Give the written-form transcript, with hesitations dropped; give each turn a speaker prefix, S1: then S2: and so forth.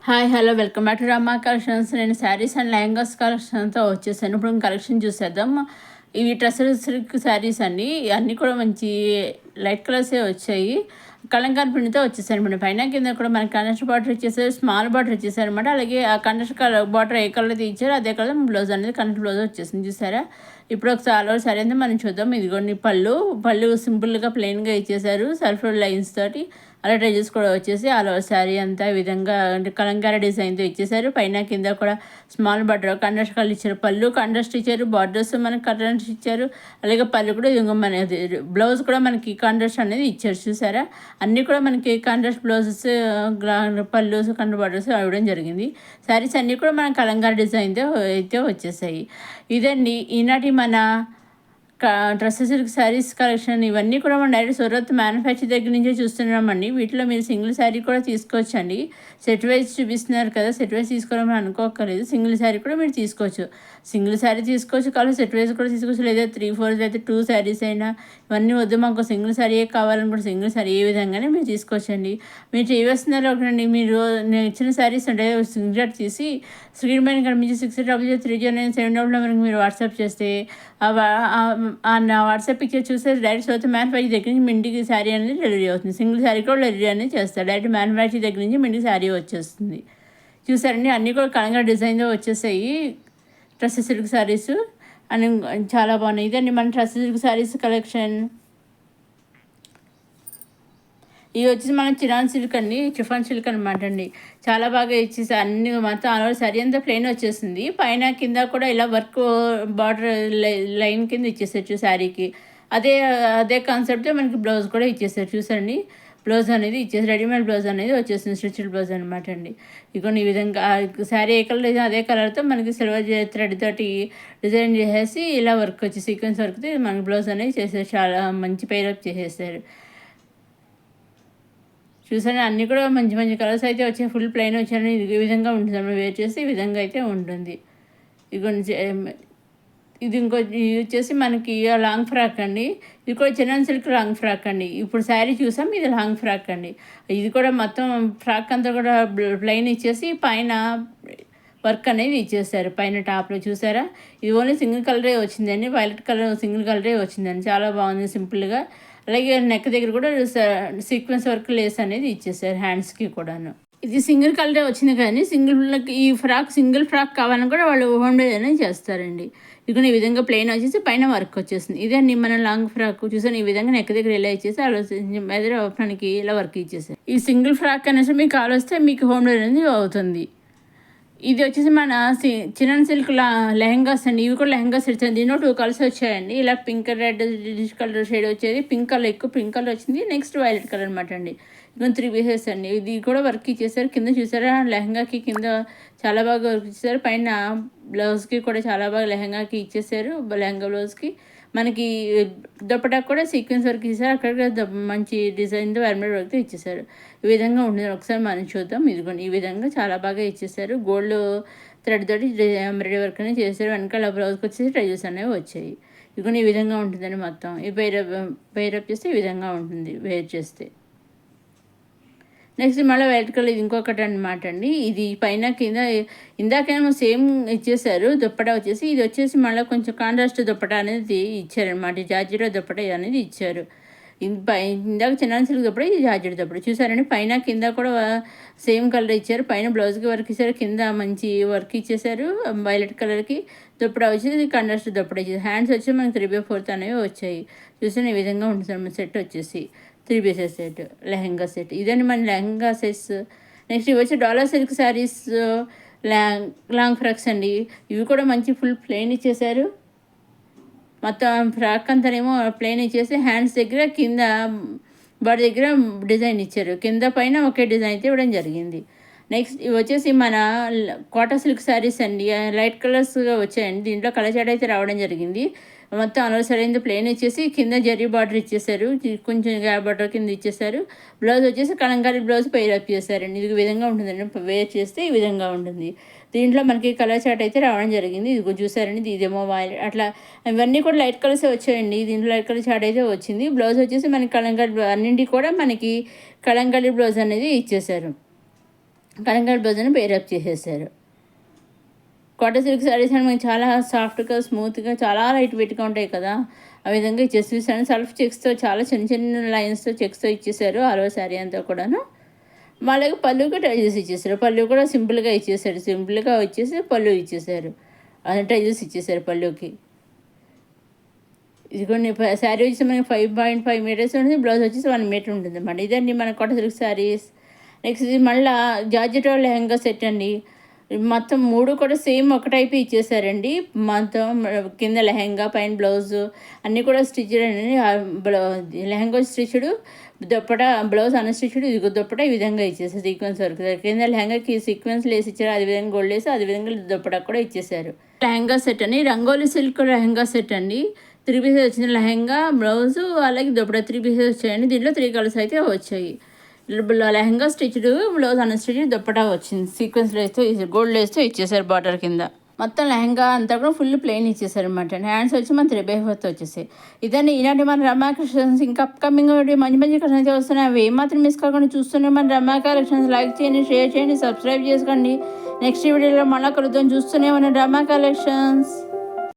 S1: Hi hello welcome back to Rama collections. నేను saris and lehengas కలెక్షన్తో వచ్చేసాను. ఇప్పుడు కలెక్షన్ చూసేద్దాం. ఇవి ట్రెస్సెస్ సిల్క్ శారీస్ అండి. అన్నీ కూడా మంచి లైట్ కలర్సే వచ్చాయి. కలంకారీ ప్రింట్తో వచ్చేసారు మేడం. పైన కింద కూడా మనకి కండస్ట్ బార్డర్ ఇచ్చేసారు, స్మాల్ బార్డర్ ఇచ్చేసారు అనమాట. అలాగే ఆ కండస్ట్ కలర్ బార్డర్ ఏ కలర్ అయితే ఇచ్చారో అదే కలర్ బ్లౌజ్ అనేది కండస్ట్ బ్లౌజ్ వచ్చేసింది. చూసారా? ఇప్పుడు ఒకసారి ఆల్ ఓవర్ శారీ అంతా మనం చూద్దాం. ఇదిగోండి పళ్ళు సింపుల్గా ప్లెయిన్గా ఇచ్చేసారు సల్ఫర్ లైన్స్ తోటి. అలా ట్రెజెస్ కూడా వచ్చేసి ఆల్ ఓవర్ శారీ అంతా ఈ విధంగా అంటే కలంకారీ డిజైన్తో ఇచ్చేసారు. పైన కింద కూడా స్మాల్ బార్డర్ కండస్ట్ కలర్ ఇచ్చారు. పళ్ళు కండస్ట్ ఇచ్చారు, బార్డర్స్ మనకి కండస్ట్ ఇచ్చారు. అలాగే పళ్ళు కూడా ఇది మన బ్లౌజ్ కూడా మనకి కండస్ట్ అనేది ఇచ్చారు. చూసారా? అన్నీ కూడా మనకి కాంట్రాస్ట్ బ్లౌజెస్, పళ్ళు, కండ బార్డర్స్ ఇవ్వడం జరిగింది. శారీస్ అన్నీ కూడా మన కలంకారీ డిజైన్తో అయితే వచ్చేసాయి. ఇదండి ఈనాటి మన డ్రెస్సెస్ సిల్క్ శారీస్ కలెక్షన్. ఇవన్నీ కూడా మనం డైరెక్ట్ సూరత్ మ్యానుఫ్యాక్చర్ దగ్గర నుంచే చూస్తున్నామండి. వీటిలో మీరు సింగిల్ శారీ కూడా తీసుకోవచ్చండి. సెట్ వైజ్ చూపిస్తున్నారు కదా, సెట్ వైజ్ తీసుకోవాలని అనుకోకర్లేదు. సింగిల్ శారీ కూడా మీరు తీసుకోవచ్చు. సింగిల్ శారీ తీసుకోవచ్చు, కావాలి సెట్ వైజ్ కూడా తీసుకోవచ్చు. లేదా 3-4 అయితే 2 శారీస్ అయినా. ఇవన్నీ వద్దు మాకు సింగిల్ శారీ కావాలని కూడా సింగిల్ శారీ ఏ విధంగానే మీరు తీసుకోవచ్చండి. మీరు చేయవలసినారు ఒకటండి, మీరు నేను ఇచ్చిన శారీస్ అంటే స్క్రీన్ తీసి స్క్రీన్ పైన కనిపించి 600309 నెంబర్కి మీరు వాట్సాప్ చేస్తే నా వాట్సాప్ పిక్చర్ చూస్తే డైరెక్ట్ సూరత్ మ్యానుఫ్యాక్చర్ దగ్గర నుంచి మీ ఇంటికి శారీ అనేది డెలివరీ అవుతుంది. సింగిల్ శారీ కూడా డెలివరీ అనేది చేస్తారు. డైరెక్ట్ మ్యానుఫ్యాక్చర్ దగ్గర నుంచి మీ ఇంటికి శారీ వచ్చేస్తుంది. చూసారండి, అన్నీ కూడా కలంకారీ డిజైన్తో వచ్చేసాయి డ్రెస్సెస్ సిల్క్ శారీస్ అని చాలా బాగున్నాయి. ఇదండి మన డ్రెస్సెస్ సిల్క్ శారీస్ కలెక్షన్. ఇవి వచ్చేసి మనం చిరాన్ సిల్క్ అండి, చిఫాన్ సిల్క్ అనమాట అండి. చాలా బాగా ఇచ్చేసి అన్ని మొత్తం ఆల్ ఓవర్ శారీ అంతా ప్లెయిన్ వచ్చేసింది. పైన కింద కూడా ఇలా వర్క్ బార్డర్ లైన్ కింద ఇచ్చేసారు శారీకి. అదే అదే కాన్సెప్ట్తో మనకి బ్లౌజ్ కూడా ఇచ్చేసారు. చూసండి, బ్లౌజ్ అనేది ఇచ్చేసి రెడీమేడ్ బ్లౌజ్ అనేది వచ్చేసింది, స్టిచ్డ్ బ్లౌజ్ అనమాట అండి. ఇదిగోండి ఈ విధంగా శారీ ఏ కలర్ అయితే అదే కలర్తో మనకి సిల్వర్ థ్రెడ్ తోటి డిజైన్ చేసేసి ఇలా వర్క్ వచ్చి సీక్వెన్స్ వర్క్తో మనకి బ్లౌజ్ అనేది చేసేసి చాలా మంచి పేరప్ చేసేసారు. చూసాను, అన్నీ కూడా మంచి మంచి కలర్స్ అయితే వచ్చాయి. ఫుల్ ప్లెయిన్ వచ్చాయని ఈ విధంగా ఉంటుంది. మనం వేర్ చేసి ఈ విధంగా అయితే ఉంటుంది. ఇది వచ్చేసి మనకి లాంగ్ ఫ్రాక్ అండి. ఇది కూడా చిన్న సిల్క్ లాంగ్ ఫ్రాక్ అండి. ఇప్పుడు శారీ చూసాం, ఇది లాంగ్ ఫ్రాక్ అండి. ఇది కూడా మొత్తం ఫ్రాక్ అంతా కూడా ప్లెయిన్ ఇచ్చేసి పైన వర్క్ అనేది ఇచ్చేసారు. పైన టాప్లో చూసారా? ఇది ఓన్లీ సింగిల్ కలరే వచ్చిందండి, వైలెట్ కలర్ సింగిల్ కలరే వచ్చిందండి. చాలా బాగుంది సింపుల్గా. అలాగే నెక్ దగ్గర కూడా సీక్వెన్స్ వర్క్ లేస్ అనేది ఇచ్చేసారు హ్యాండ్స్కి కూడాను. ఇది సింగిల్ కలరే వచ్చింది కానీ సింగిల్ ఫ్రాక్ కావాలని కూడా వాళ్ళు హోమ్ డేజ్ అనేది చేస్తారండి. ఇక ఈ విధంగా ప్లెయిన్ వచ్చేసి పైన వర్క్ వచ్చేసింది. ఇదే మన లాంగ్ ఫ్రాక్ చూసాను, ఈ విధంగా నెక్ దగ్గర ఇలా ఇచ్చేసి ఎదురు మనకి ఇలా వర్క్ ఇచ్చేసారు. ఈ సింగిల్ ఫ్రాక్ అనేసి మీకు కావాల్స్తే మీకు హోమ్ డేజ్ అనేది అవుతుంది. ఇది వచ్చేసి మన చిన్న సిల్క్ లెహంగాస్ అండి. ఇవి కూడా లెహంగాస్ వచ్చాయి. దీనిలో 2 కలర్స్ వచ్చాయండి. ఇలా pink red dish colour shade వచ్చేది. పింక్ కలర్ ఎక్కువ పింక్ కలర్ వచ్చింది. నెక్స్ట్ వైలెట్ కలర్ అనమాట అండి. ఇక 3 పీసెస్ అండి. ఇది కూడా వర్క్ ఇచ్చేసారు. కింద చూసారా, లెహంగాకి కింద చాలా బాగా వర్క్ ఇచ్చేసారు. పైన బ్లౌజ్కి కూడా చాలా బాగా లెహంగాకి ఇచ్చేసారు. లెహంగా బ్లౌజ్కి మనకి దుపట్టా కూడా సీక్వెన్స్ వర్క్ ఇచ్చేసారు. అక్కడ మంచి డిజైన్తో వెర్మెడ్ వర్క్తో ఇచ్చేసారు. ఈ విధంగా ఉంటుంది. ఒకసారి మనం చూద్దాం. ఇదిగోండి ఈ విధంగా చాలా బాగా ఇచ్చేసారు. గోల్డ్ థ్రెడ్ తోటి ఎంబ్రాయిడరీ వర్క్ అనేది చేశారు. వెనకాల బ్లౌజ్కి వచ్చేసి ట్రైజెస్ అనేవి వచ్చాయి. ఇదిగోండి ఈ విధంగా ఉంటుందండి మొత్తం. ఈ పేరప్ చేస్తే ఈ విధంగా ఉంటుంది వేర్ చేస్తే. నెక్స్ట్ మళ్ళీ వైట్ కలర్ ఇది ఇంకొకటి అనమాట అండి. ఇది పైన కింద ఇందాకేమో సేమ్ ఇచ్చేసారు. దుప్పటా వచ్చేసి ఇది వచ్చేసి మళ్ళీ కొంచెం కాంట్రాస్ట్ దుప్పటా అనేది ఇచ్చారనమాట. జార్జెట్ దుప్పటా అనేది ఇచ్చారు. ఇందాక చిన్న సిల్క్ దుప్పటా, ఇది జార్జెట్ దుప్పటా. చూసారండి, పైన కింద కూడా సేమ్ కలర్ ఇచ్చారు. పైన బ్లౌజ్కి వర్క్ ఇచ్చారు, కింద మంచి వర్క్ ఇచ్చేసారు. వైలెట్ కలర్కి దుప్పటా వచ్చేసి కాంట్రాస్ట్ దుప్పటా ఇచ్చేసి హ్యాండ్స్ వచ్చి మనకి 3/4 అనేవి వచ్చాయి. చూసాను, ఈ విధంగా ఉంటుంది సెట్ వచ్చేసి 3 పీసెస్ సెట్, లెహంగా సెట్. ఇదండి మన లెహంగా సెట్స్. నెక్స్ట్ ఇవి వచ్చి dollar silk saris long frocks అండి. ఇవి కూడా మంచి ఫుల్ ప్లెయిన్ ఇచ్చేసారు. మొత్తం ఫ్రాక్ అంతానేమో ప్లెయిన్ ఇచ్చేసి హ్యాండ్స్ దగ్గర కింద బాడీ దగ్గర డిజైన్ ఇచ్చారు. కింద పైన ఒకే డిజైన్ అయితే ఇవ్వడం జరిగింది. నెక్స్ట్ ఇవి వచ్చేసి మన కోటా సిల్క్ శారీస్ అండి. లైట్ కలర్స్గా వచ్చాయండి. దీంట్లో కలర్ షేడ్ అయితే రావడం జరిగింది. మొత్తం అలర్ సరైన ప్లెయిన్ ఇచ్చేసి కింద జరీ బార్డర్ ఇచ్చేసారు. కొంచెం గ్యాప్ బార్డర్ కింద ఇచ్చేసారు. బ్లౌజ్ వచ్చేసి కలంకారీ బ్లౌజ్ పేరప్ చేశారండి. ఇది విధంగా ఉంటుందండి. వేర్ చేస్తే ఈ విధంగా ఉంటుంది. దీంట్లో మనకి కలర్ చార్ట్ అయితే రావడం జరిగింది. ఇది చూసారండి, ఇదేమో వైలెట్ అట్లా ఇవన్నీ కూడా లైట్ కలర్స్ వచ్చాయండి. దీంట్లో లైట్ కలర్ చార్ట్ అయితే వచ్చింది. బ్లౌజ్ వచ్చేసి మనకి కలంకారీ అన్నింటి కూడా మనకి కలంకారీ బ్లౌజ్ అనేది ఇచ్చేసారు. కలంకారీ బ్లౌజ్ని పేరప్ చేసేసారు. కాటన్ సిల్క్ శారీస్ అని మనకి చాలా సాఫ్ట్గా స్మూత్గా చాలా లైట్ వెయిట్గా ఉంటాయి కదా, ఆ విధంగా ఇచ్చేసి సెల్ఫ్ చెక్స్తో చాలా చిన్న చిన్న లైన్స్తో చెక్స్తో ఇచ్చేసారు ఆల్ ఓవర్ శారీ అంతా కూడాను. అలాగే పళ్ళుకి ట్రై చేసి ఇచ్చేసారు. పళ్ళు కూడా సింపుల్గా ఇచ్చేసారు. సింపుల్గా వచ్చేసి పళ్ళు ఇచ్చేసారు, ట్రై చేసి ఇచ్చేసారు పళ్ళుకి. ఇదిగోండి శారీ వచ్చేసి మనకి 5.5 మీటర్స్ ఉంటుంది, బ్లౌజ్ వచ్చేసి 1 మీటర్ ఉంటుంది అన్నమాట. ఇదండి మన కాటన్ సిల్క్ శారీస్. నెక్స్ట్ ఇది మళ్ళీ జార్జెట్ లెహంగా సెట్ అండి. మొత్తం 3 కూడా సేమ్ ఒక టైప్ ఇచ్చేసారండి. మొత్తం కింద లెహంగా, పైన బ్లౌజు అన్నీ కూడా స్టిచ్డ్ అండి. Lehenga stitched, dupatta blouse unstitched, ఇది దుప్పట ఈ విధంగా ఇచ్చేసారు సీక్వెన్స్ వర్క్. కింద లెహంగాకి సీక్వెన్స్ లేసి ఇచ్చారు, అదేవిధంగా గోల్డ్ వేసి అదేవిధంగా దుప్పట కూడా ఇచ్చేసారు. లెహంగా సెట్ అండి, రంగోలీ సిల్క్ లెహంగా సెట్ అండి. 3 పీసెస్ వచ్చిన లెహంగా, బ్లౌజు అలాగే దుప్పట 3 పీసెస్ వచ్చాయండి. దీంట్లో 3 కలర్స్ అయితే వచ్చాయి. Lehenga stitched, blouse unstitched, dupatta వచ్చింది. సీక్వెన్స్ లేస్తూ గోల్డ్ లేస్తూ ఇచ్చేసారు బార్డర్ కింద. మొత్తం లెహంగా అంతా కూడా ఫుల్ ప్లెయిన్ ఇచ్చేసారు అనమాట. హ్యాండ్స్ వచ్చి మన 3/4 వచ్చేసాయి. ఇదండి ఈనాటి మన రమా కలెక్షన్స్. ఇంకా అప్కమింగ్ మంచి మంచి కలెక్షన్స్ అయితే వస్తున్నాయి. అవి ఏమాత్రం మిస్ కాకుండా చూస్తూనే మన రమా కలెక్షన్స్ లైక్ చేయండి, షేర్ చేయండి, సబ్స్క్రైబ్ చేసుకోండి. నెక్స్ట్ వీడియోలో మళ్ళీ కలుద్దాం. చూస్తూనే మన రమా కలెక్షన్స్.